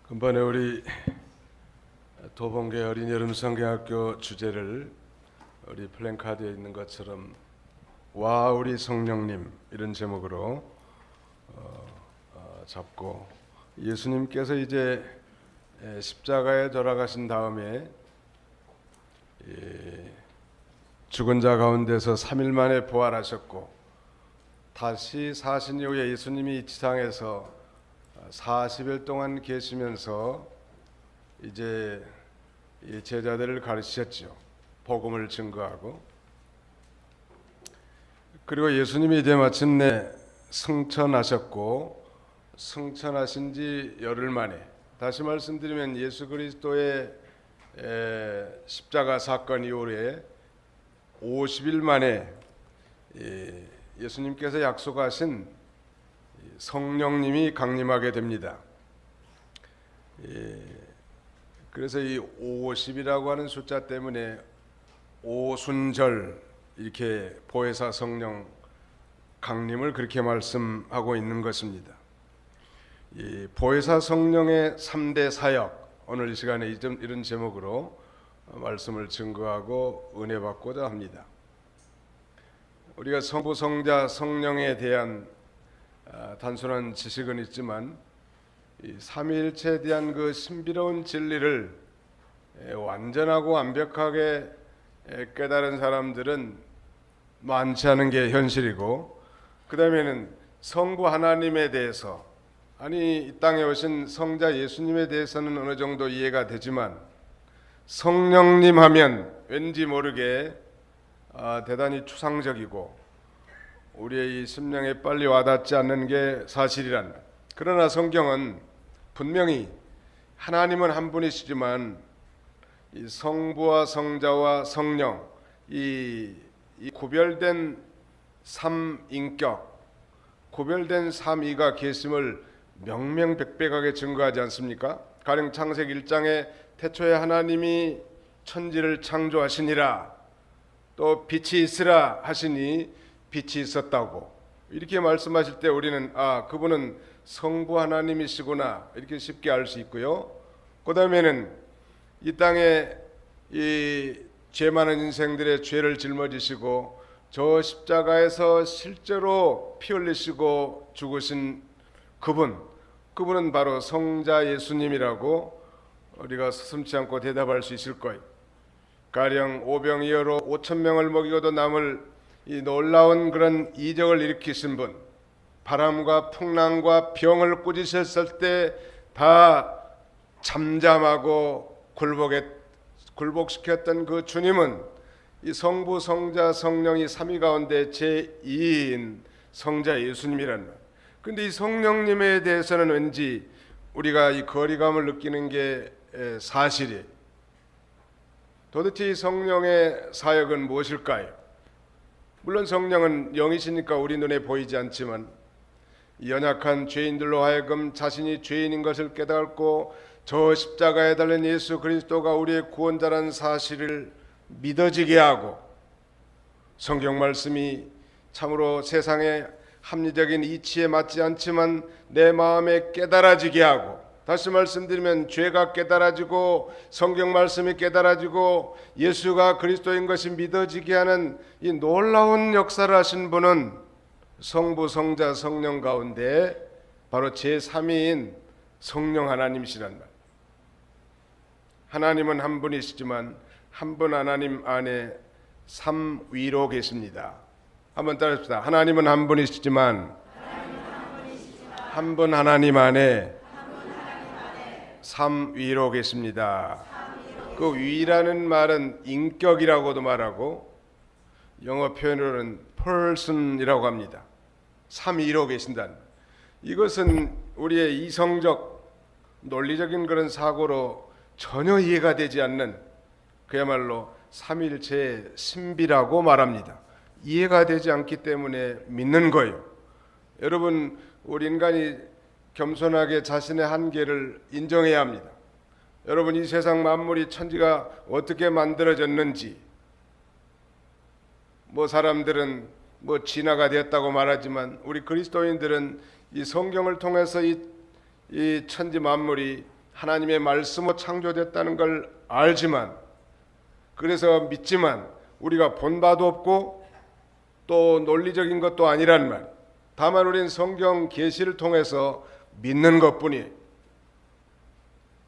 금번에 우리 도봉계 어린 여름성경학교 주제를 우리 플랜카드에 있는 것처럼 와 우리 성령님 이런 제목으로 잡고, 예수님께서 이제 십자가에 돌아가신 다음에 죽은 자 가운데서 3일 만에 부활하셨고, 다시 사신 이후에 예수님이 지상에서 40일 동안 계시면서 이제 제자들을 가르치셨죠. 복음을 증거하고. 그리고 예수님이 이제 마침내 승천하셨고, 승천하신 지 열흘 만에, 다시 말씀드리면 예수 그리스도의 십자가 사건 이후에 50일 만에 예수님께서 약속하신 성령님이 강림하게 됩니다. 그래서 이 50이라고 하는 숫자 때문에 오순절, 이렇게 보혜사 성령 강림을 그렇게 말씀하고 있는 것입니다. 이 보혜사 성령의 3대 사역, 오늘 이 시간에 이런 제목으로 말씀을 증거하고 은혜 받고자 합니다. 우리가 성부, 성자, 성령에 대한 단순한 지식은 있지만 이 삼위일체에 대한 그 신비로운 진리를 완전하고 완벽하게 깨달은 사람들은 많지 않은 게 현실이고, 그 다음에는 성부 하나님에 대해서, 아니 이 땅에 오신 성자 예수님에 대해서는 어느 정도 이해가 되지만 성령님 하면 왠지 모르게 대단히 추상적이고 우리의 이 심령에 빨리 와닿지 않는 게 사실이란 말. 그러나 성경은 분명히 하나님은 한 분이시지만 이 성부와 성자와 성령, 이 구별된 삼인격, 구별된 삼위가 계심을 명명백백하게 증거하지 않습니까? 가령 창세기 1장에 태초에 하나님이 천지를 창조하시니라, 또 빛이 있으라 하시니 빛이 있었다고, 이렇게 말씀하실 때 우리는 그분은 성부 하나님이시구나 이렇게 쉽게 알 수 있고요. 그 다음에는 이 땅에 이 죄 많은 인생들의 죄를 짊어지시고 저 십자가에서 실제로 피 흘리시고 죽으신 그분은 바로 성자 예수님이라고 우리가 서슴지 않고 대답할 수 있을 거예요. 가령 오병이어로 5,000명을 먹이고도 남을 이 놀라운 그런 이적을 일으키신 분, 바람과 풍랑과 병을 꾸짖으셨을 때 다 잠잠하고 굴복시켰던 그 주님은 이 성부, 성자, 성령이 삼위 가운데 제2인 성자 예수님이란 말. 근데 이 성령님에 대해서는 왠지 우리가 이 거리감을 느끼는 게 사실이에요. 도대체 이 성령의 사역은 무엇일까요? 물론 성령은 영이시니까 우리 눈에 보이지 않지만 연약한 죄인들로 하여금 자신이 죄인인 것을 깨닫고 저 십자가에 달린 예수 그리스도가 우리의 구원자라는 사실을 믿어지게 하고, 성경 말씀이 참으로 세상의 합리적인 이치에 맞지 않지만 내 마음에 깨달아지게 하고, 다시 말씀드리면 죄가 깨달아지고 성경 말씀이 깨달아지고 예수가 그리스도인 것이 믿어지게 하는 이 놀라운 역사를 하신 분은 성부, 성자, 성령 가운데 바로 제3위인 성령 하나님이시란 말. 하나님은 한 분이시지만 한 분 하나님 안에 삼위로 계십니다. 한번 따라합시다. 하나님은 한 분이시지만 한 분 하나님 안에 삼위로 계십니다. 그 위라는 말은 인격이라고도 말하고 영어 표현으로는 person이라고 합니다. 삼위로 계신다는, 이것은 우리의 이성적 논리적인 그런 사고로 전혀 이해가 되지 않는 그야말로 삼위일체의 신비라고 말합니다. 이해가 되지 않기 때문에 믿는 거예요. 여러분, 우리 인간이 겸손하게 자신의 한계를 인정해야 합니다. 여러분, 이 세상 만물이 천지가 어떻게 만들어졌는지, 사람들은 진화가 되었다고 말하지만 우리 그리스도인들은 이 성경을 통해서 이 천지 만물이 하나님의 말씀으로 창조됐다는 걸 알지만, 그래서 믿지만 우리가 본 바도 없고 또 논리적인 것도 아니란 말. 다만 우리는 성경 계시를 통해서 믿는 것뿐이에요.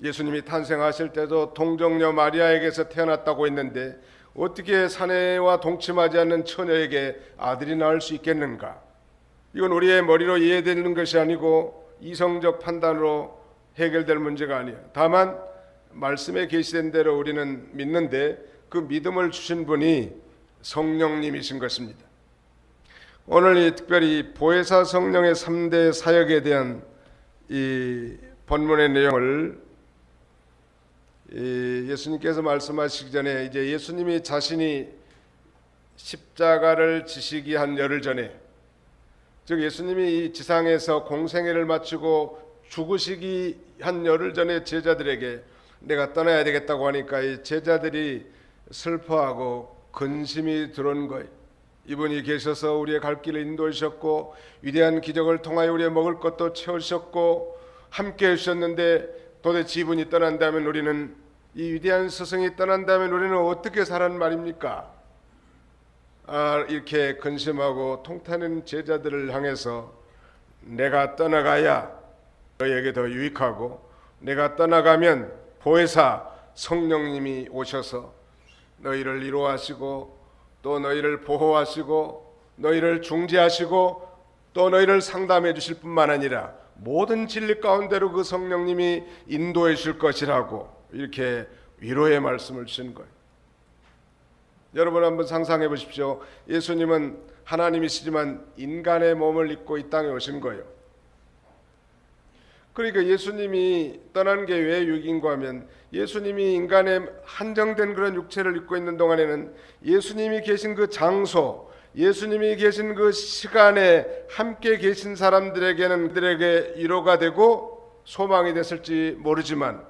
예수님이 탄생하실 때도 동정녀 마리아에게서 태어났다고 했는데 어떻게 사내와 동침하지 않는 처녀에게 아들이 낳을 수 있겠는가? 이건 우리의 머리로 이해되는 것이 아니고 이성적 판단으로 해결될 문제가 아니에요. 다만 말씀에 계시된 대로 우리는 믿는데 그 믿음을 주신 분이 성령님이신 것입니다. 오늘 이 특별히 보혜사 성령의 3대 사역에 대한 이 본문의 내용을 예수님께서 말씀하시기 전에 이제 예수님이 자신이 십자가를 지시기 한 열흘 전에, 즉 예수님이 이 지상에서 공생애를 마치고 죽으시기 한 열흘 전에 제자들에게 내가 떠나야 되겠다고 하니까 이 제자들이 슬퍼하고 근심이 들어온 거예요. 이분이 계셔서 우리의 갈 길을 인도하셨고 위대한 기적을 통하여 우리의 먹을 것도 채우셨고 함께 해주셨는데 도대체 이분이 떠난다면 우리는, 이 위대한 스승이 떠난다면 우리는 어떻게 살란 말입니까? 이렇게 근심하고 통타는 제자들을 향해서 내가 떠나가야 너희에게 더 유익하고 내가 떠나가면 보혜사 성령님이 오셔서 너희를 위로하시고 또 너희를 보호하시고 너희를 중재하시고 또 너희를 상담해 주실 뿐만 아니라 모든 진리 가운데로 그 성령님이 인도해 주실 것이라고 이렇게 위로의 말씀을 주신 거예요. 여러분 한번 상상해 보십시오. 예수님은 하나님이시지만 인간의 몸을 입고 이 땅에 오신 거예요. 그러니까 예수님이 떠난 게 왜 유익인가 하면 예수님이 인간의 한정된 그런 육체를 입고 있는 동안에는 예수님이 계신 그 장소, 예수님이 계신 그 시간에 함께 계신 사람들에게는 그들에게 위로가 되고 소망이 됐을지 모르지만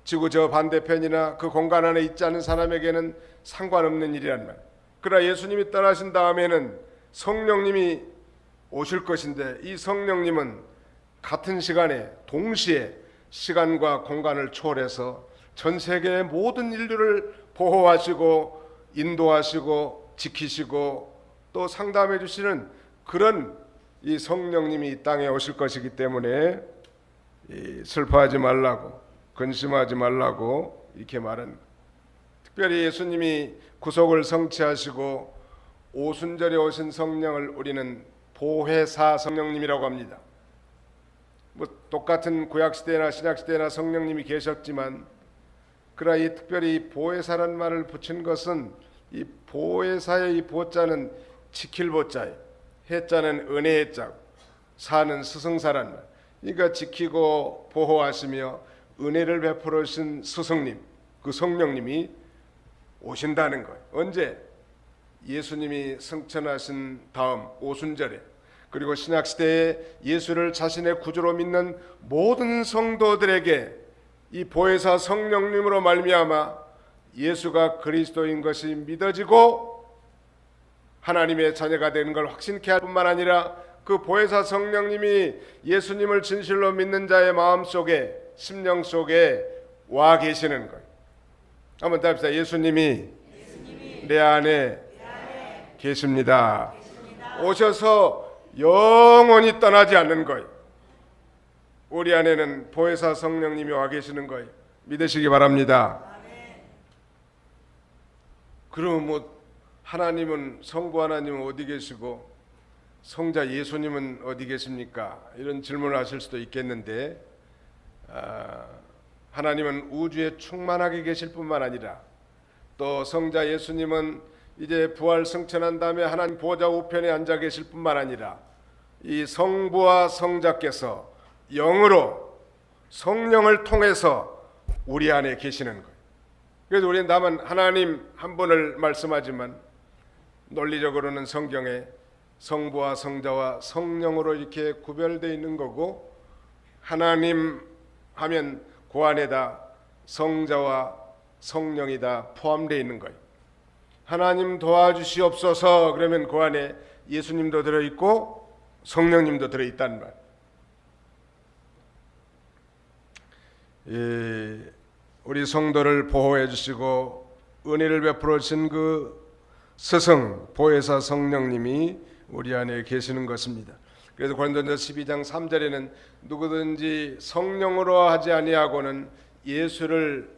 지구 저 반대편이나 그 공간 안에 있지 않은 사람에게는 상관없는 일이란 말. 그러나 예수님이 떠나신 다음에는 성령님이 오실 것인데 이 성령님은 같은 시간에 동시에 시간과 공간을 초월해서 전 세계의 모든 인류를 보호하시고 인도하시고 지키시고 또 상담해 주시는 그런 이 성령님이 이 땅에 오실 것이기 때문에 슬퍼하지 말라고, 근심하지 말라고 이렇게 말한. 특별히 예수님이 구속을 성취하시고 오순절에 오신 성령을 우리는 보혜사 성령님이라고 합니다. 뭐 똑같은 구약시대나 신약시대나 성령님이 계셨지만 그러나 이 특별히 보혜사란 말을 붙인 것은 이 보혜사의 이 보자는 지킬 보자예요. 해자는 은혜의 자고 사는 스승사란 말. 그러니까 지키고 보호하시며 은혜를 베풀어 주신 스승님, 그 성령님이 오신다는 거예요. 언제? 예수님이 승천하신 다음 오순절에, 그리고 신약시대에 예수를 자신의 구주로 믿는 모든 성도들에게 이 보혜사 성령님으로 말미암아 예수가 그리스도인 것이 믿어지고 하나님의 자녀가 되는 걸 확신케 할 뿐만 아니라 그 보혜사 성령님이 예수님을 진실로 믿는 자의 마음속에, 심령 속에 와 계시는 거예요. 한번 답시다. 예수님이 내 안에 계십니다. 오셔서 영원히 떠나지 않는 거예요. 우리 안에는 보혜사 성령님이 와 계시는 거예요. 믿으시기 바랍니다. 그럼 뭐 하나님은, 성부 하나님은 어디 계시고 성자 예수님은 어디 계십니까? 이런 질문을 하실 수도 있겠는데 하나님은 우주에 충만하게 계실 뿐만 아니라 또 성자 예수님은 이제 부활 승천한 다음에 하나님 보좌 우편에 앉아 계실 뿐만 아니라 이 성부와 성자께서 영으로 성령을 통해서 우리 안에 계시는 거예요. 그래서 우리는 다만 하나님 한 분을 말씀하지만 논리적으로는 성경에 성부와 성자와 성령으로 이렇게 구별되어 있는 거고, 하나님 하면 그 안에다 성자와 성령이 다 포함되어 있는 거예요. 하나님 도와주시옵소서 그러면 그 안에 예수님도 들어있고 성령님도 들어있다는 말. 우리 성도를 보호해 주시고 은혜를 베풀어 주신 그 스승 보혜사 성령님이 우리 안에 계시는 것입니다. 그래서 고린도전서 12장 3절에는 누구든지 성령으로 하지 아니하고는 예수를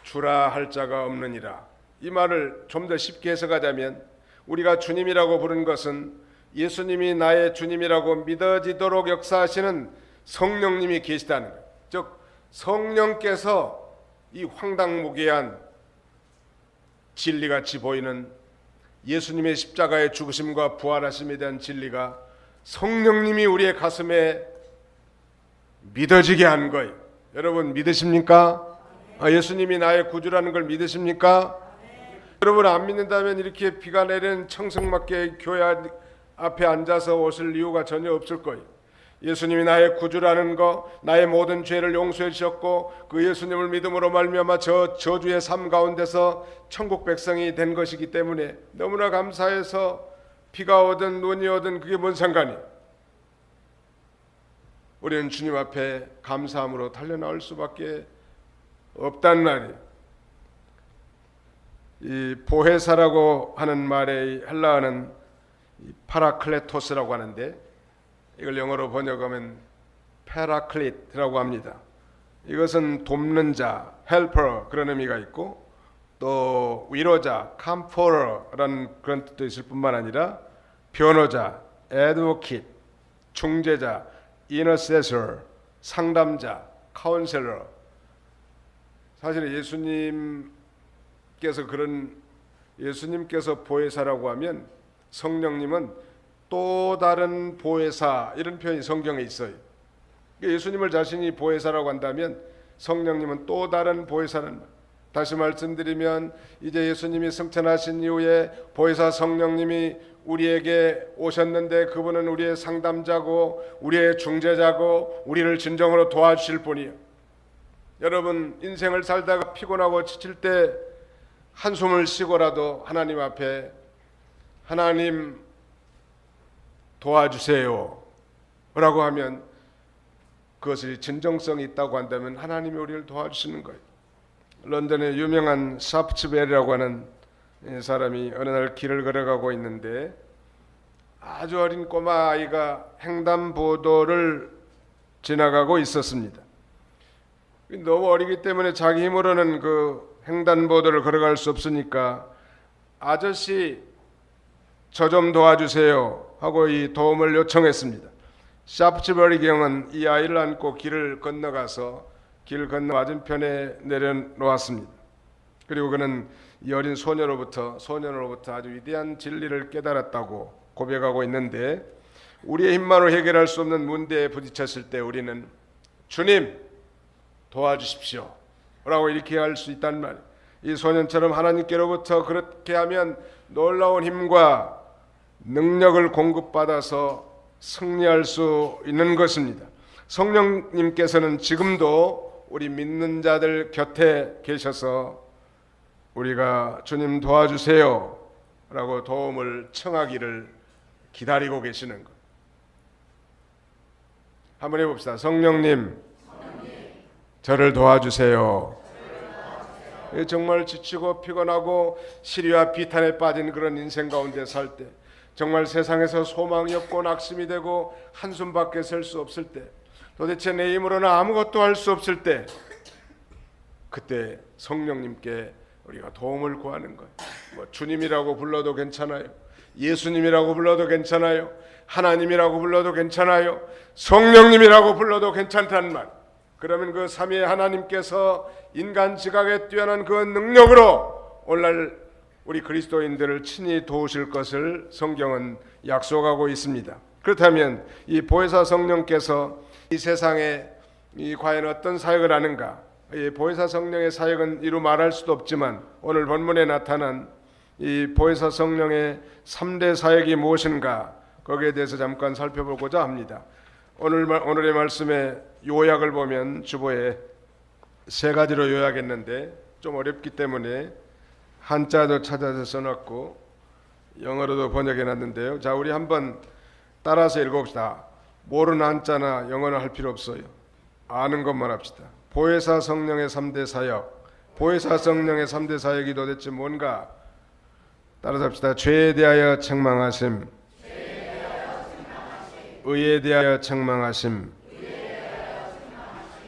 주라 할 자가 없느니라. 이 말을 좀 더 쉽게 해석하자면 우리가 주님이라고 부른 것은 예수님이 나의 주님이라고 믿어지도록 역사하시는 성령님이 계시다는 것. 즉 성령께서 이 황당무계한 진리같이 보이는 예수님의 십자가의 죽으심과 부활하심에 대한 진리가 성령님이 우리의 가슴에 믿어지게 한 거예요. 여러분 믿으십니까? 예수님이 나의 구주라는 걸 믿으십니까? 여러분 안 믿는다면 이렇게 비가 내리는 청승맞게 교회 앞에 앉아서 오실 이유가 전혀 없을 거예요. 예수님이 나의 구주라는 거, 나의 모든 죄를 용서해 주셨고 그 예수님을 믿음으로 말미암아 저 저주의 삶 가운데서 천국 백성이 된 것이기 때문에 너무나 감사해서 비가 오든 눈이 오든 그게 뭔 상관이에요. 우리는 주님 앞에 감사함으로 달려나올 수밖에 없단 말이에요. 이 보혜사라고 하는 말의 헬라어는 파라클레토스라고 하는데 이걸 영어로 번역하면 페라클리트라고 합니다. 이것은 돕는 자, 헬퍼 그런 의미가 있고 또 위로자, 컴포러라는 그런 뜻도 있을 뿐만 아니라 변호자, 애드보킷, 중재자, 인터세서, 상담자, 카운셀러. 사실 예수님께서 보혜사라고 하면 성령님은 또 다른 보혜사 이런 표현이 성경에 있어요. 예수님을 자신이 보혜사라고 한다면 성령님은 또 다른 보혜사는 말. 다시 말씀드리면 이제 예수님이 승천하신 이후에 보혜사 성령님이 우리에게 오셨는데 그분은 우리의 상담자고 우리의 중재자고 우리를 진정으로 도와주실 분이에요. 여러분 인생을 살다가 피곤하고 지칠 때 한숨을 쉬고라도 하나님 앞에 하나님 도와주세요 라고 하면 그것이 진정성이 있다고 한다면 하나님이 우리를 도와주시는 거예요. 런던의 유명한 샤프츠베리라고 하는 사람이 어느 날 길을 걸어가고 있는데 아주 어린 꼬마 아이가 횡단보도를 지나가고 있었습니다. 너무 어리기 때문에 자기 힘으로는 그 횡단보도를 걸어갈 수 없으니까 아저씨 저 좀 도와주세요 하고 이 도움을 요청했습니다. 샤프츠버리 경은 이 아이를 안고 길을 건너가서 길 건너 맞은편에 내려놓았습니다. 그리고 그는 이 어린 소년으로부터 아주 위대한 진리를 깨달았다고 고백하고 있는데 우리의 힘만으로 해결할 수 없는 문제에 부딪혔을 때 우리는 주님 도와주십시오 라고 이렇게 할 수 있단 말이에요. 이 소년처럼 하나님께로부터 그렇게 하면 놀라운 힘과 능력을 공급받아서 승리할 수 있는 것입니다. 성령님께서는 지금도 우리 믿는 자들 곁에 계셔서 우리가 주님 도와주세요 라고 도움을 청하기를 기다리고 계시는 것. 한번 해봅시다. 성령님 저를 도와주세요. 정말 지치고 피곤하고 시리와 비탄에 빠진 그런 인생 가운데 살 때, 정말 세상에서 소망이 없고 낙심이 되고 한숨밖에 설 수 없을 때, 도대체 내 힘으로는 아무것도 할 수 없을 때, 그때 성령님께 우리가 도움을 구하는 거예요. 뭐 주님이라고 불러도 괜찮아요. 예수님이라고 불러도 괜찮아요. 하나님이라고 불러도 괜찮아요. 성령님이라고 불러도 괜찮다는 말. 그러면 그 삼위의 하나님께서 인간 지각에 뛰어난 그 능력으로 오늘날 우리 그리스도인들을 친히 도우실 것을 성경은 약속하고 있습니다. 그렇다면 이 보혜사 성령께서 이 세상에 과연 어떤 사역을 하는가? 이 보혜사 성령의 사역은 이루 말할 수도 없지만 오늘 본문에 나타난 이 보혜사 성령의 3대 사역이 무엇인가? 거기에 대해서 잠깐 살펴보고자 합니다. 오늘의 말씀의 요약을 보면 주보에 3가지로 요약했는데 좀 어렵기 때문에 한자도 찾아서 써놨고 영어로도 번역해놨는데요. 자, 우리 한번 따라서 읽어봅시다. 모르는 한자나 영어는 할 필요 없어요. 아는 것만 합시다. 보혜사 성령의 3대 사역. 보혜사 성령의 3대 사역이 도대체 뭔가? 따라서 합시다. 죄에 대하여 책망하심, 의에 대하여 책망하심,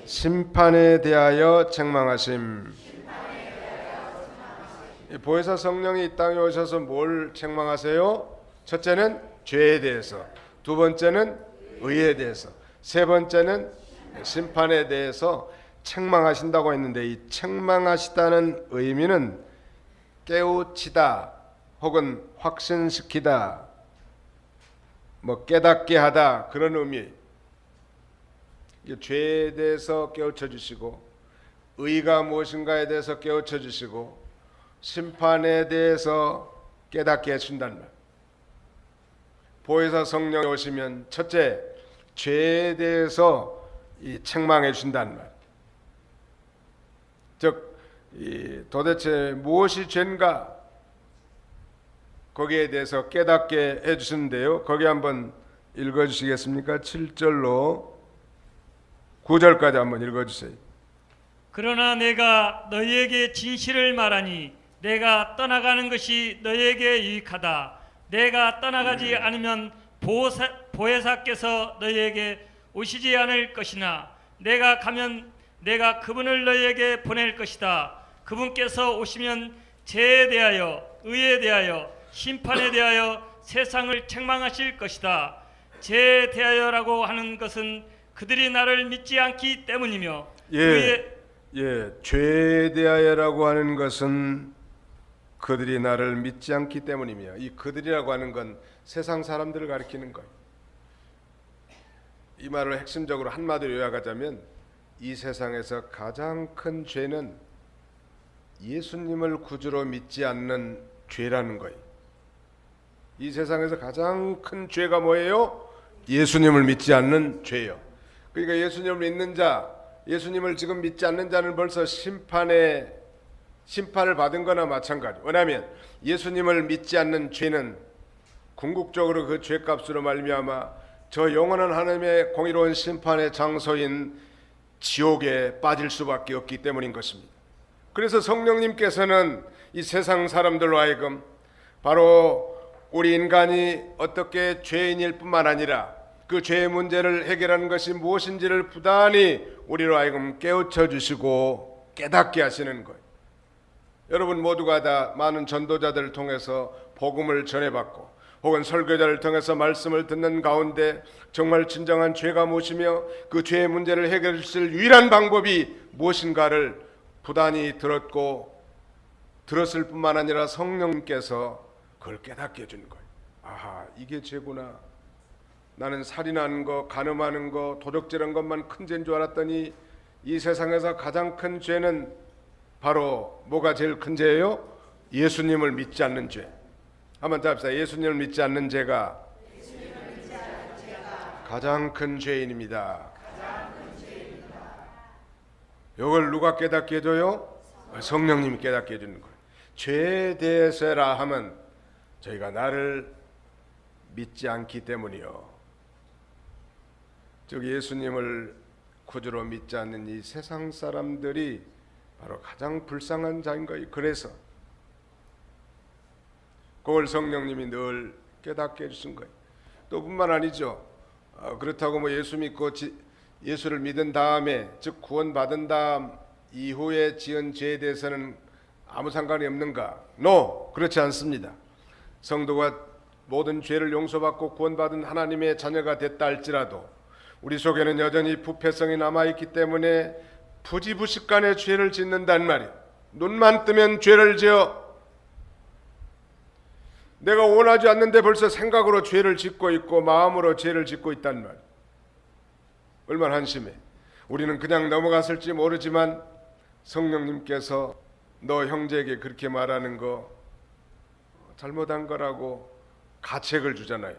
심판에 대하여 책망하심. 보혜사 성령이 이 땅에 오셔서 뭘 책망하세요? 첫째는 죄에 대해서, 두 번째는 의에 대해서, 세 번째는 심판에 대해서 책망하신다고 했는데, 이 책망하시다는 의미는 깨우치다 혹은 확신시키다, 뭐 깨닫게 하다, 그런 의미. 죄에 대해서 깨우쳐 주시고, 의가 무엇인가에 대해서 깨우쳐 주시고, 심판에 대해서 깨닫게 해준다는 말. 보혜사 성령이 오시면 첫째, 죄에 대해서 책망해 준다는 말. 즉 도대체 무엇이 죄인가, 거기에 대해서 깨닫게 해주시는데요. 거기 한번 읽어주시겠습니까? 7절로 9절까지 한번 읽어주세요. 그러나 내가 너희에게 진실을 말하니 내가 떠나가는 것이 너희에게 유익하다. 내가 떠나가지 않으면 보혜사께서 너희에게 오시지 않을 것이나 내가 가면 내가 그분을 너희에게 보낼 것이다. 그분께서 오시면 죄에 대하여, 의에 대하여, 심판에 대하여 세상을 책망하실 것이다. 죄에 대하여라고 하는 것은 그들이 나를 믿지 않기 때문이며, 죄에 대하여라고 하는 것은 그들이 나를 믿지 않기 때문이며, 이 그들이라고 하는 건 세상 사람들을 가리키는 거예요. 이 말을 핵심적으로 한마디로 요약하자면, 이 세상에서 가장 큰 죄는 예수님을 구주로 믿지 않는 죄라는 거예요. 이 세상에서 가장 큰 죄가 뭐예요? 예수님을 믿지 않는 죄요. 그러니까 예수님을 믿는 자, 예수님을 지금 믿지 않는 자는 벌써 심판을 받은 거나 마찬가지. 왜냐하면 예수님을 믿지 않는 죄는 궁극적으로 그 죄값으로 말미암아 저 영원한 하나님의 공의로운 심판의 장소인 지옥에 빠질 수밖에 없기 때문인 것입니다. 그래서 성령님께서는 이 세상 사람들로 하여금 바로 우리 인간이 어떻게 죄인일 뿐만 아니라 그 죄의 문제를 해결하는 것이 무엇인지를 부단히 우리로 하여금 깨우쳐 주시고 깨닫게 하시는 거예요. 여러분 모두가 다 많은 전도자들을 통해서 복음을 전해받고 혹은 설교자를 통해서 말씀을 듣는 가운데 정말 진정한 죄가 무엇이며 그 죄의 문제를 해결할 유일한 방법이 무엇인가를 부단히 들었을 뿐만 아니라 성령님께서 그걸 깨닫게 해주는 거예요. 아하, 이게 죄구나. 나는 살인하는 거, 간음하는 거, 도적질한 것만 큰 죄인 줄 알았더니 이 세상에서 가장 큰 죄는 바로 뭐가 제일 큰 죄예요? 예수님을 믿지 않는 죄. 한번 답시다. 예수님을 믿지 않는 죄가 가장 큰 죄인입니다. 이걸 누가 깨닫게 해줘요? 성령님이 깨닫게 해주는 거예요. 죄에 대해서라 하면 저희가 나를 믿지 않기 때문이요. 즉 예수님을 구주로 믿지 않는 이 세상 사람들이 바로 가장 불쌍한 자인 거예요. 그래서 그걸 성령님이 늘 깨닫게 해주신 거예요. 또 뿐만 아니죠. 그렇다고 뭐 예수 믿고 예수를 믿은 다음에, 즉 구원받은 다음 이후에 지은 죄에 대해서는 아무 상관이 없는가? No, 그렇지 않습니다. 성도가 모든 죄를 용서받고 구원받은 하나님의 자녀가 됐다 할지라도 우리 속에는 여전히 부패성이 남아있기 때문에 부지부식간에 죄를 짓는단 말이에요. 눈만 뜨면 죄를 지어. 내가 원하지 않는데 벌써 생각으로 죄를 짓고 있고 마음으로 죄를 짓고 있단 말이에요. 얼마나 한심해. 우리는 그냥 넘어갔을지 모르지만 성령님께서 너 형제에게 그렇게 말하는 거 잘못한 거라고 가책을 주잖아요.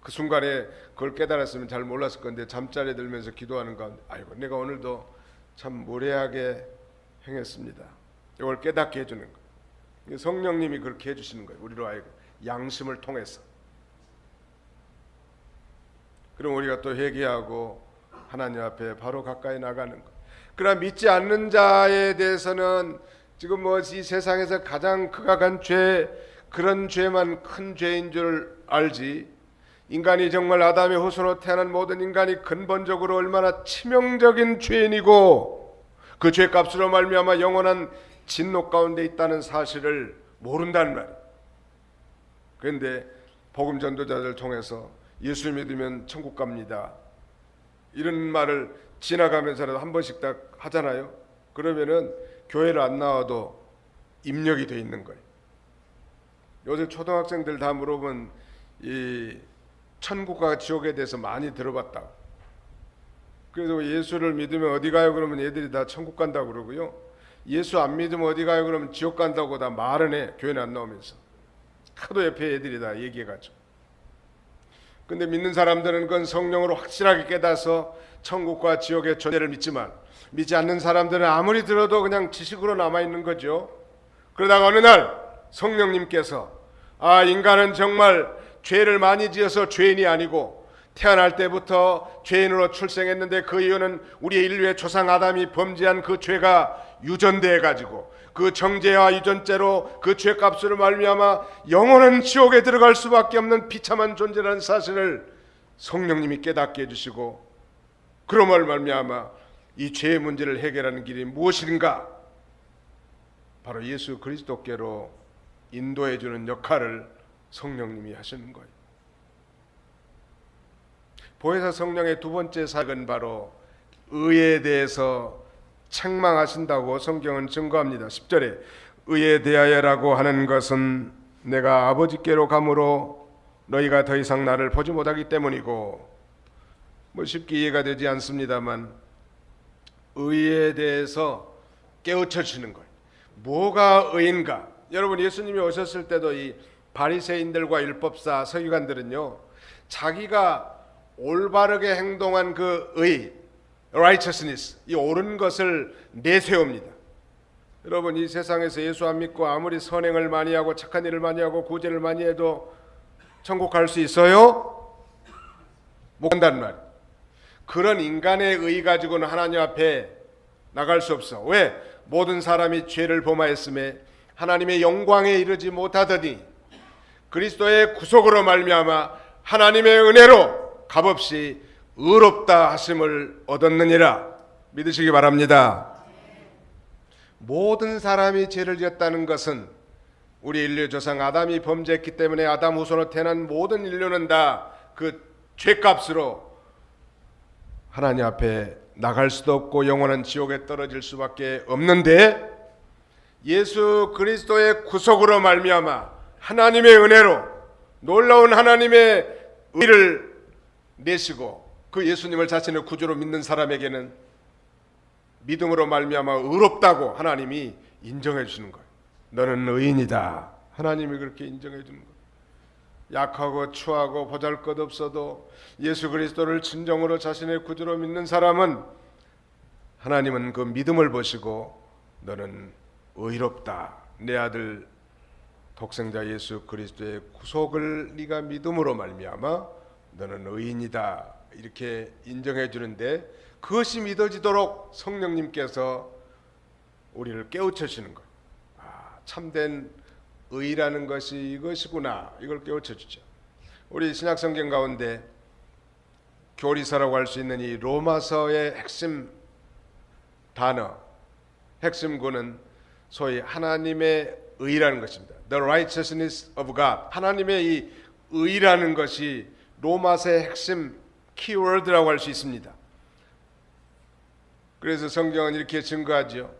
그 순간에 그걸 깨달았으면 잘 몰랐을 건데 잠자리에 들면서 기도하는 가운데 아이고 내가 오늘도 참 무례하게 행했습니다. 이걸 깨닫게 해주는 거예요. 성령님이 그렇게 해주시는 거예요. 우리로 하여금 양심을 통해서. 그럼 우리가 또 회개하고 하나님 앞에 바로 가까이 나가는 것. 그러나 믿지 않는 자에 대해서는 지금 뭐 이 세상에서 가장 극악한 죄, 그런 죄만 큰 죄인 줄 알지, 인간이 정말 아담의 후손으로 태어난 모든 인간이 근본적으로 얼마나 치명적인 죄인이고 그 죄값으로 말미암아 영원한 진노 가운데 있다는 사실을 모른다는 말이에요. 그런데 복음 전도자들 통해서 예수 믿으면 천국 갑니다, 이런 말을 지나가면서라도 한 번씩 딱 하잖아요. 그러면은 교회를 안 나와도 입력이 돼 있는 거예요. 요새 초등학생들 다 물어보면 이 천국과 지옥에 대해서 많이 들어봤다. 그래서 예수를 믿으면 어디 가요? 그러면 애들이 다 천국 간다고 그러고요. 예수 안 믿으면 어디 가요? 그러면 지옥 간다고 다 말은 해. 교회는 안 나오면서. 하도 옆에 애들이 다 얘기해가지고. 근데 믿는 사람들은 그건 성령으로 확실하게 깨닫아서 천국과 지옥의 존재를 믿지만, 믿지 않는 사람들은 아무리 들어도 그냥 지식으로 남아있는 거죠. 그러다가 어느 날 성령님께서 인간은 정말 죄를 많이 지어서 죄인이 아니고 태어날 때부터 죄인으로 출생했는데 그 이유는 우리의 인류의 조상 아담이 범죄한 그 죄가 유전돼 가지고 그 정죄와 유전죄로 그 죄값으로 말미암아 영원한 지옥에 들어갈 수밖에 없는 비참한 존재라는 사실을 성령님이 깨닫게 해주시고, 그러므로 말미암아 이 죄의 문제를 해결하는 길이 무엇인가? 바로 예수 그리스도께로 인도해 주는 역할을 성령님이 하시는 거예요. 보혜사 성령의 두 번째 사역은 바로 의에 대해서 책망하신다고 성경은 증거합니다. 10절에 의에 대하여라고 하는 것은 내가 아버지께로 가므로 너희가 더 이상 나를 보지 못하기 때문이고, 뭐 쉽게 이해가 되지 않습니다만 의에 대해서 깨우쳐 주는 거예요. 뭐가 의인가? 여러분, 예수님이 오셨을 때도 이 바리새인들과 율법사 서기관들은요, 자기가 올바르게 행동한 그 의, righteousness, 이 옳은 것을 내세웁니다. 여러분, 이 세상에서 예수 안 믿고 아무리 선행을 많이 하고 착한 일을 많이 하고 구제를 많이 해도 천국 갈 수 있어요? 못 간단 말이에요. 그런 인간의 의 가지고는 하나님 앞에 나갈 수 없어. 왜? 모든 사람이 죄를 범하였음에 하나님의 영광에 이르지 못하더니 그리스도의 구속으로 말미암아 하나님의 은혜로 값없이 의롭다 하심을 얻었느니라 믿으시기 바랍니다. 모든 사람이 죄를 지었다는 것은 우리 인류 조상 아담이 범죄했기 때문에 아담 후손으로 태어난 모든 인류는 다 그 죄값으로 하나님 앞에 나갈 수도 없고 영원한 지옥에 떨어질 수밖에 없는데, 예수 그리스도의 구속으로 말미암아 하나님의 은혜로 놀라운 하나님의 의를 내시고 그 예수님을 자신의 구주로 믿는 사람에게는 믿음으로 말미암아 의롭다고 하나님이 인정해 주시는 거예요. 너는 의인이다. 하나님이 그렇게 인정해 주는 거예요. 약하고 추하고 보잘것없어도 예수 그리스도를 진정으로 자신의 구주로 믿는 사람은 하나님은 그 믿음을 보시고 너는 의롭다. 내 아들 독생자 예수 그리스도의 구속을 네가 믿음으로 말미암아 너는 의인이다. 이렇게 인정해 주는데, 그것이 믿어지도록 성령님께서 우리를 깨우쳐 주시는 거예요. 참된 의라는 것이 이것이구나. 이걸 깨우쳐 주죠. 우리 신약 성경 가운데 교리서라고 할 수 있는 이 로마서의 핵심 단어, 핵심 구는 소위 하나님의 의라는 것입니다. The righteousness of God. 하나님의 이 의라는 것이 로마서의 핵심 키워드라고 할 수 있습니다. 그래서 성경은 이렇게 증거하죠.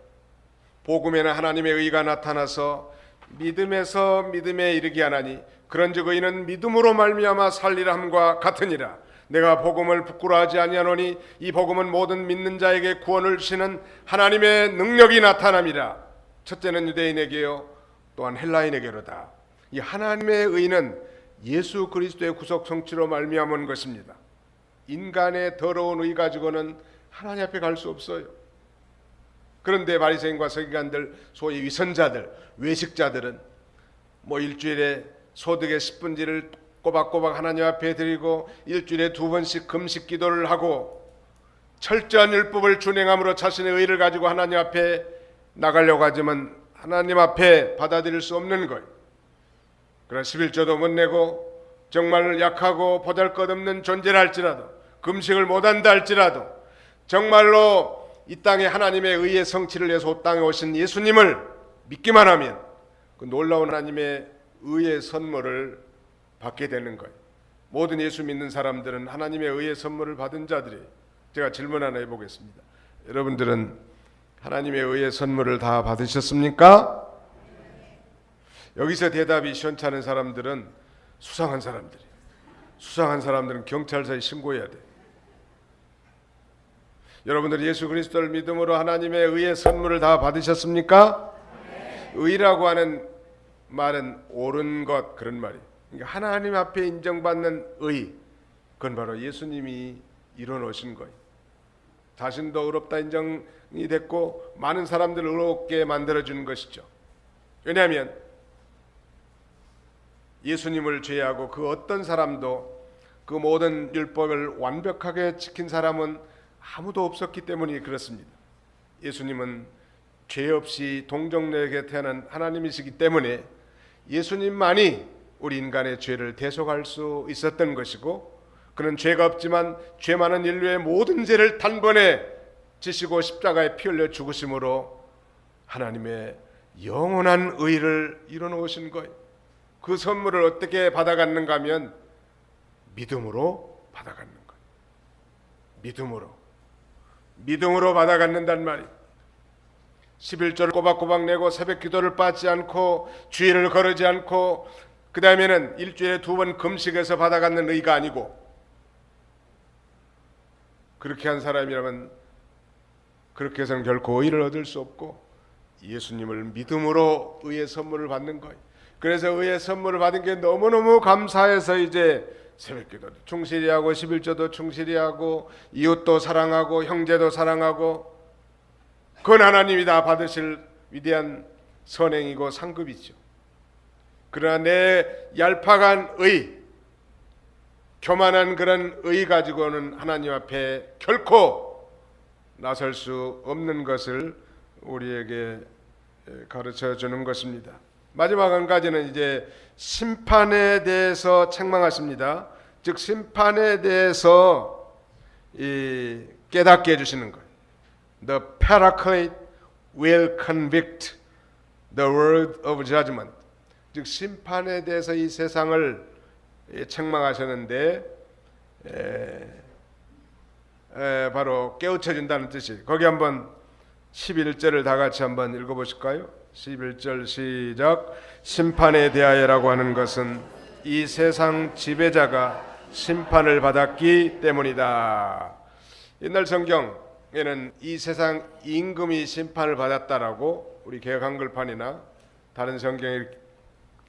복음에는 하나님의 의가 나타나서 믿음에서 믿음에 이르게 하나니 그런즉 의는 믿음으로 말미암아 살리라 함과 같으니라. 내가 복음을 부끄러워하지 아니하노니 이 복음은 모든 믿는 자에게 구원을 주시는 하나님의 능력이 나타남이라. 첫째는 유대인에게요 또한 헬라인에게로다. 이 하나님의 의는 예수 그리스도의 구속 성취로 말미암은 것입니다. 인간의 더러운 의 가지고는 하나님 앞에 갈 수 없어요. 그런데 바리새인과 서기관들, 소위 위선자들, 외식자들은 뭐 일주일에 소득의 10분지를 꼬박꼬박 하나님 앞에 드리고 일주일에 2번씩 금식 기도를 하고 철저한 율법을 준행함으로 자신의 의를 가지고 하나님 앞에 나가려고 하지만 하나님 앞에 받아들일 수 없는 거예요. 그러나 11조도 못 내고 정말 약하고 보잘것없는 존재를 할지라도, 금식을 못한다 할지라도, 정말로 이 땅에 하나님의 의의 성취를 위해서 땅에 오신 예수님을 믿기만 하면 그 놀라운 하나님의 의의 선물을 받게 되는 거예요. 모든 예수 믿는 사람들은 하나님의 의의 선물을 받은 자들이에요. 제가 질문 하나 해보겠습니다. 여러분들은 하나님의 의의 선물을 다 받으셨습니까? 여기서 대답이 시원찮은 사람들은 수상한 사람들이에요. 수상한 사람들은 경찰서에 신고해야 돼요. 여러분들 예수 그리스도를 믿음으로 하나님의 의의 선물을 다 받으셨습니까? 의라고 하는 말은 옳은 것, 그런 말이에요. 그러니까 하나님 앞에 인정받는 의, 그건 바로 예수님이 이뤄놓으신 거예요. 자신도 의롭다 인정이 됐고 많은 사람들을 의롭게 만들어주는 것이죠. 왜냐하면 예수님을 제외하고 그 어떤 사람도 그 모든 율법을 완벽하게 지킨 사람은 아무도 없었기 때문이 그렇습니다. 예수님은 죄 없이 동정녀에게 태어난 하나님이시기 때문에 예수님만이 우리 인간의 죄를 대속할 수 있었던 것이고, 그는 죄가 없지만 죄 많은 인류의 모든 죄를 단번에 지시고 십자가에 피 흘려 죽으심으로 하나님의 영원한 의를 이뤄놓으신 거예요. 그 선물을 어떻게 받아갔는가 하면 믿음으로 받아갔는 거예요. 믿음으로 받아갔는단 말이에요. 11조를 꼬박꼬박 내고 새벽 기도를 빠지지 않고 주일을 거르지 않고 그 다음에는 일주일에 2번 금식해서 받아갔는 의가 아니고, 그렇게 한 사람이라면 그렇게 해서는 결코 의를 얻을 수 없고 예수님을 믿음으로 의의 선물을 받는 거예요. 그래서 의의 선물을 받은 게 너무너무 감사해서 이제 새벽기도도 충실히 하고 11조도 충실히 하고 이웃도 사랑하고 형제도 사랑하고, 그건 하나님이 다 받으실 위대한 선행이고 상급이죠. 그러나 내 얄팍한 의, 교만한 그런 의 가지고는 하나님 앞에 결코 나설 수 없는 것을 우리에게 가르쳐 주는 것입니다. 마지막 한 가지는 이제 심판에 대해서 책망하십니다. 즉 심판에 대해서 깨닫게 해주시는 거예요. The Paraclete will convict the world of judgment. 즉 심판에 대해서 이 세상을 책망하셨는데 바로 깨우쳐 준다는 뜻이. 거기 한번 11절을 다 같이 한번 읽어보실까요? 11절 시작. 심판에 대하여라고 하는 것은 이 세상 지배자가 심판을 받았기 때문이다. 옛날 성경에는 이 세상 임금이 심판을 받았다라고 우리 개역 한글판이나 다른 성경이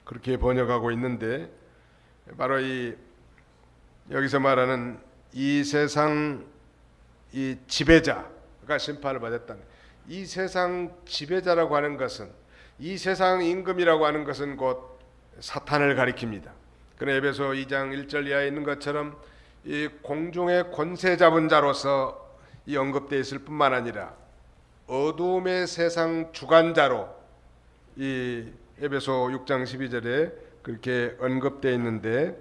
그렇게 번역하고 있는데, 바로 이 여기서 말하는 이 세상 이 지배자가 심판을 받았다는, 이 세상 지배자라고 하는 것은, 이 세상 임금이라고 하는 것은 곧 사탄을 가리킵니다. 그러나 에베소 2장 1절 이하에 있는 것처럼 이 공중의 권세 잡은 자로서 이 언급되어 있을 뿐만 아니라 어두움의 세상 주관자로 이 에베소 6장 12절에 그렇게 언급되어 있는데,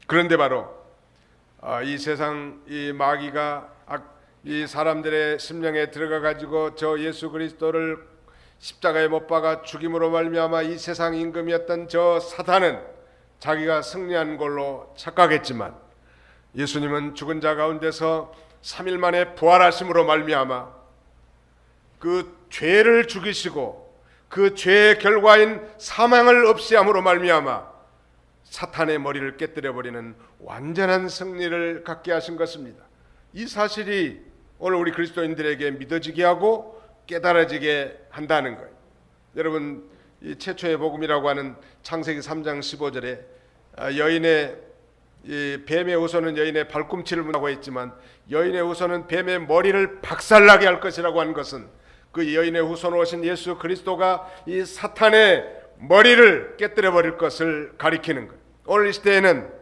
그런데 바로 이 세상 이 마귀가 이 사람들의 심령에 들어가 가지고 저 예수 그리스도를 십자가에 못 박아 죽임으로 말미암아 이 세상 임금이었던 저 사탄은 자기가 승리한 걸로 착각했지만, 예수님은 죽은 자 가운데서 3일 만에 부활하심으로 말미암아 그 죄를 죽이시고 그 죄의 결과인 사망을 없이 함으로 말미암아 사탄의 머리를 깨뜨려 버리는 완전한 승리를 갖게 하신 것입니다. 이 사실이 오늘 우리 그리스도인들에게 믿어지게 하고 깨달아지게 한다는 거예요. 여러분, 이 최초의 복음이라고 하는 창세기 3장 15절에 여인의 이 뱀의 후손은 여인의 발꿈치를 문하고 있지만 여인의 후손은 뱀의 머리를 박살나게 할 것이라고 하는 것은 그 여인의 후손으로 오신 예수 그리스도가 이 사탄의 머리를 깨뜨려 버릴 것을 가리키는 거예요. 오늘 이 시대에는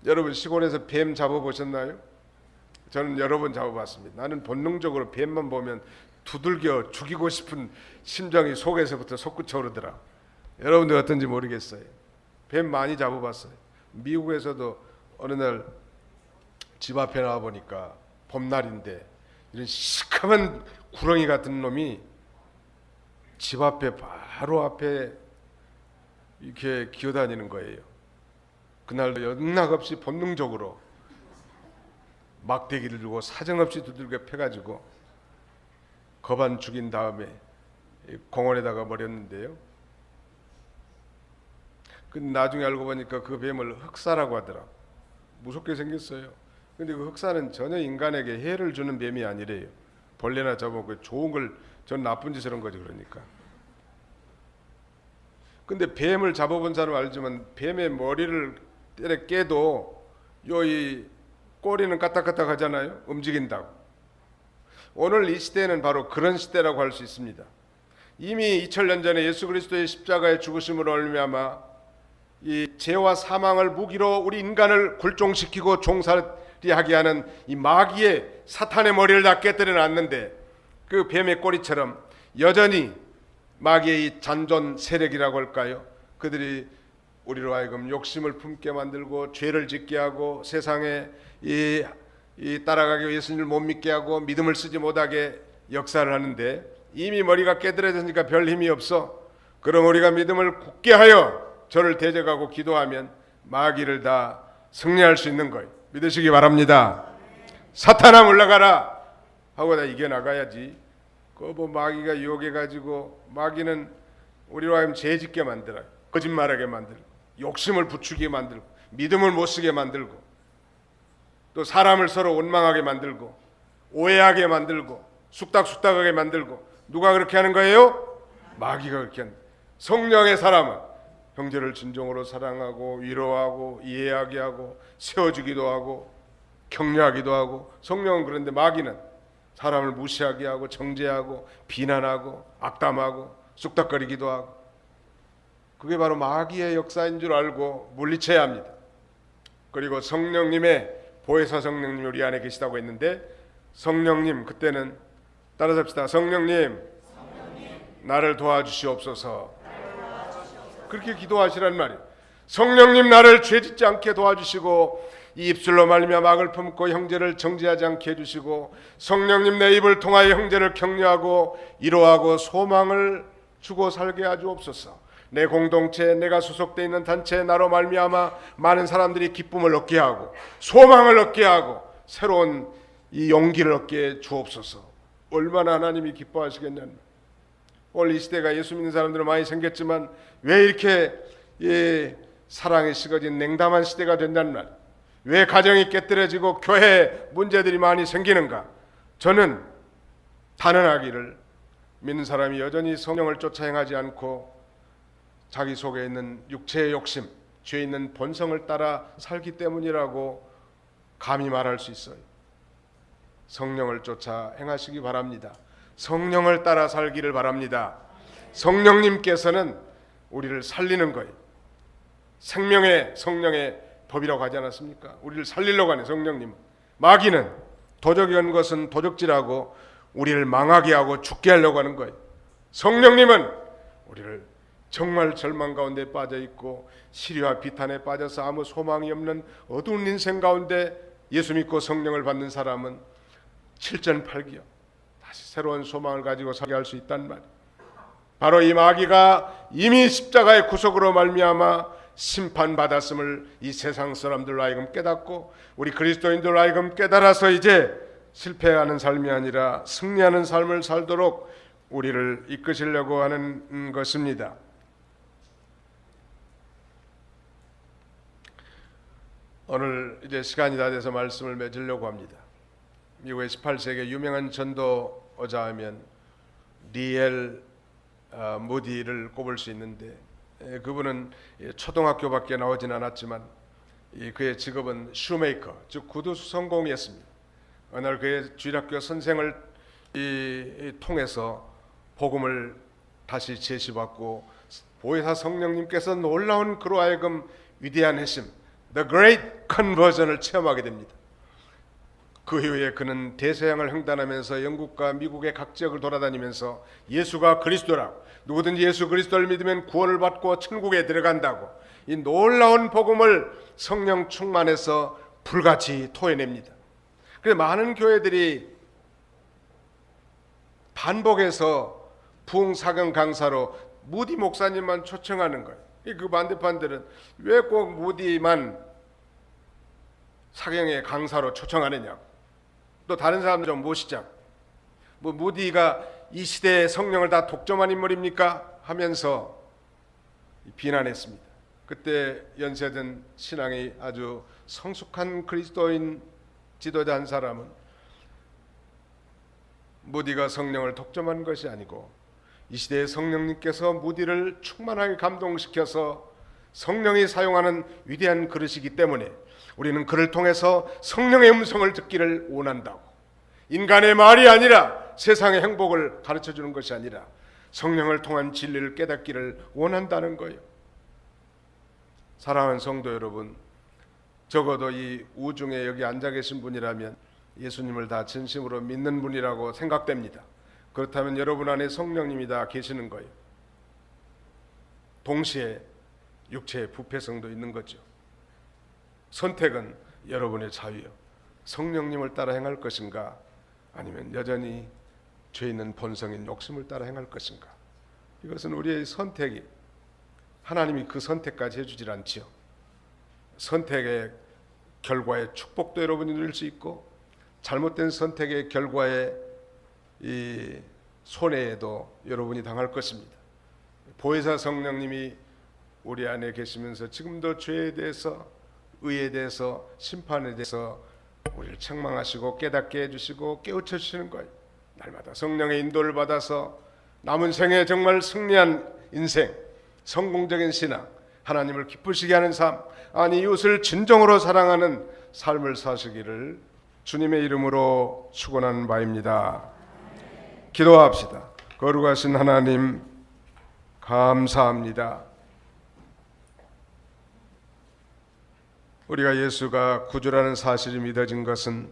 여러분 시골에서 뱀 잡아보셨나요? 저는 여러 번 잡아봤습니다. 나는 본능적으로 뱀만 보면 두들겨 죽이고 싶은 심정이 속에서부터 솟구쳐 오르더라. 여러분들 어떤지 모르겠어요. 뱀 많이 잡아봤어요. 미국에서도 어느 날 집 앞에 나와 보니까 봄날인데 이런 시커먼 구렁이 같은 놈이 집 앞에 바로 앞에 이렇게 기어다니는 거예요. 그날 영락없이 본능적으로 막대기를 들고 사정없이 두들겨 패가지고 거반 죽인 다음에 공원에다가 버렸는데요. 근데 나중에 알고 보니까 그 뱀을 흑사라고 하더라고. 무섭게 생겼어요. 근데 그 흑사는 전혀 인간에게 해를 주는 뱀이 아니래요. 벌레나 잡아먹고 좋은 걸 전 나쁜 짓을 한 거지 그러니까. 근데 뱀을 잡아본 사람 알지만 뱀의 머리를 때려 깨도 이 꼬리는 까딱까딱 하잖아요. 움직인다고. 오늘 이 시대는 바로 그런 시대라고 할 수 있습니다. 이미 2000년 전에 예수 그리스도의 십자가의 죽으심으로 말미암아 이 죄와 사망을 무기로 우리 인간을 굴종시키고 종살이하게 하는 이 마귀의 사탄의 머리를 다 깨뜨려 놨는데 그 뱀의 꼬리처럼 여전히 마귀의 이 잔존 세력이라고 할까요? 그들이 우리로 하여금 욕심을 품게 만들고 죄를 짓게 하고 세상에 이 따라가기 예수님을 못 믿게 하고 믿음을 쓰지 못하게 역사를 하는데 이미 머리가 깨들어졌으니까 별 힘이 없어. 그럼 우리가 믿음을 굳게 하여 저를 대적하고 기도하면 마귀를 다 승리할 수 있는 거예요. 믿으시기 바랍니다. 사탄아 물러가라 하고 다 이겨나가야지. 그뭐 마귀가 유혹해가지고 마귀는 우리로 하여금 죄짓게 만들어요. 거짓말하게 만들고 욕심을 부추기게 만들고 믿음을 못 쓰게 만들고 또 사람을 서로 원망하게 만들고 오해하게 만들고 쑥닥쑥닥하게 만들고 누가 그렇게 하는 거예요? 마귀가 그렇게 하는 거예요. 성령의 사람은 형제를 진정으로 사랑하고 위로하고 이해하게 하고 세워주기도 하고 격려하기도 하고 성령은 그런데 마귀는 사람을 무시하게 하고 정죄하고 비난하고 악담하고 쑥닥거리기도 하고 그게 바로 마귀의 역사인 줄 알고 물리쳐야 합니다. 그리고 성령님의 보혜사 성령님 우리 안에 계시다고 했는데 성령님 그때는 따라서 합시다. 성령님 나를 도와주시옵소서. 그렇게 기도하시란 말이에요. 성령님 나를 죄짓지 않게 도와주시고 이 입술로 말미암아 악을 품고 형제를 정죄하지 않게 해주시고 성령님 내 입을 통하여 형제를 격려하고 위로하고 소망을 주고 살게 하주옵소서. 내 공동체 내가 소속되어 있는 단체에 나로 말미암아 많은 사람들이 기쁨을 얻게 하고 소망을 얻게 하고 새로운 이 용기를 얻게 주옵소서. 얼마나 하나님이 기뻐하시겠냐는. 오늘 이 시대가 예수 믿는 사람들은 많이 생겼지만 왜 이렇게 사랑이 식어진 냉담한 시대가 된다는 말. 왜 가정이 깨뜨려지고 교회 문제들이 많이 생기는가. 저는 단언하기를 믿는 사람이 여전히 성령을 쫓아 행하지 않고 자기 속에 있는 육체의 욕심, 죄 있는 본성을 따라 살기 때문이라고 감히 말할 수 있어요. 성령을 쫓아 행하시기 바랍니다. 성령을 따라 살기를 바랍니다. 성령님께서는 우리를 살리는 거예요. 생명의 성령의 법이라고 하지 않았습니까? 우리를 살리려고 하는 성령님. 마귀는 도적이 온 것은 도적질하고 우리를 망하게 하고 죽게 하려고 하는 거예요. 성령님은 우리를 정말 절망 가운데 빠져 있고 시리와 비탄에 빠져서 아무 소망이 없는 어두운 인생 가운데 예수 믿고 성령을 받는 사람은 7전8기요 다시 새로운 소망을 가지고 살게 할 수 있단 말이에요. 바로 이 마귀가 이미 십자가의 구속으로 말미암아 심판받았음을 이 세상 사람들로 하여금 깨닫고 우리 그리스도인들로 하여금 깨달아서 이제 실패하는 삶이 아니라 승리하는 삶을 살도록 우리를 이끄시려고 하는 것입니다. 오늘 이제 시간이 다 돼서 말씀을 맺으려고 합니다. 미국의 18세기 유명한 전도자 하면 리엘 무디를 꼽을 수 있는데 그분은 초등학교밖에 나오진 않았지만 그의 직업은 슈메이커, 즉 구두 수선공이었습니다. 어느 날 그의 주일학교 선생을 통해서 복음을 다시 제시받고 보혜사 성령님께서 놀라운 그로 하여금 위대한 회심, The Great Conversion을 체험하게 됩니다. 그 이후에 그는 대서양을 횡단하면서 영국과 미국의 각 지역을 돌아다니면서 예수가 그리스도라고, 누구든지 예수 그리스도를 믿으면 구원을 받고 천국에 들어간다고 이 놀라운 복음을 성령 충만해서 불같이 토해냅니다. 그래서 많은 교회들이 반복해서 부흥사경 강사로 무디 목사님만 초청하는 거예요. 그 반대판들은 왜 꼭 무디만 사경의 강사로 초청하느냐고. 또 다른 사람들 좀 모시자고. 뭐 무디가 이 시대의 성령을 다 독점한 인물입니까? 하면서 비난했습니다. 그때 연세든 신앙이 아주 성숙한 그리스도인 지도자 한 사람은 무디가 성령을 독점한 것이 아니고 이 시대의 성령님께서 무디를 충만하게 감동시켜서 성령이 사용하는 위대한 그릇이기 때문에 우리는 그를 통해서 성령의 음성을 듣기를 원한다고. 인간의 말이 아니라 세상의 행복을 가르쳐주는 것이 아니라 성령을 통한 진리를 깨닫기를 원한다는 거예요. 사랑하는 성도 여러분, 적어도 이 우중에 여기 앉아 계신 분이라면 예수님을 다 진심으로 믿는 분이라고 생각됩니다. 그렇다면 여러분 안에 성령님이 다 계시는 거예요. 동시에 육체의 부패성도 있는 거죠. 선택은 여러분의 자유요. 성령님을 따라 행할 것인가, 아니면 여전히 죄 있는 본성인 욕심을 따라 행할 것인가. 이것은 우리의 선택이, 하나님이 그 선택까지 해주질 않지요. 선택의 결과의 축복도 여러분이 누릴 수 있고 잘못된 선택의 결과의 이 손해에도 여러분이 당할 것입니다. 보혜사 성령님이 우리 안에 계시면서 지금도 죄에 대해서, 의에 대해서, 심판에 대해서 우리를 책망하시고 깨닫게 해주시고 깨우쳐 주시는 거예요. 날마다 성령의 인도를 받아서 남은 생에 정말 승리한 인생, 성공적인 신앙, 하나님을 기쁘시게 하는 삶, 아니 이웃을 진정으로 사랑하는 삶을 사시기를 주님의 이름으로 축원하는 바입니다. 기도합시다. 거룩하신 하나님, 감사합니다. 우리가 예수가 구주라는 사실이 믿어진 것은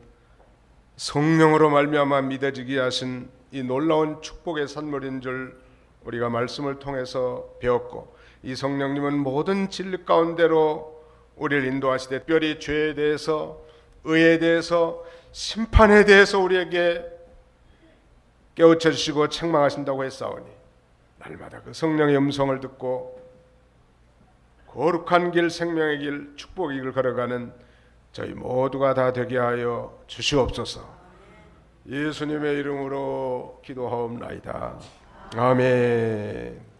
성령으로 말미암아 믿어지게 하신 이 놀라운 축복의 산물인 줄 우리가 말씀을 통해서 배웠고, 이 성령님은 모든 진리 가운데로 우리를 인도하시되 특별히 죄에 대해서, 의에 대해서, 심판에 대해서 우리에게 깨우쳐 주시고 책망하신다고 했사오니 날마다 그 성령의 음성을 듣고 거룩한 길, 생명의 길, 축복의 길을 걸어가는 저희 모두가 다 되게 하여 주시옵소서. 예수님의 이름으로 기도하옵나이다. 아멘.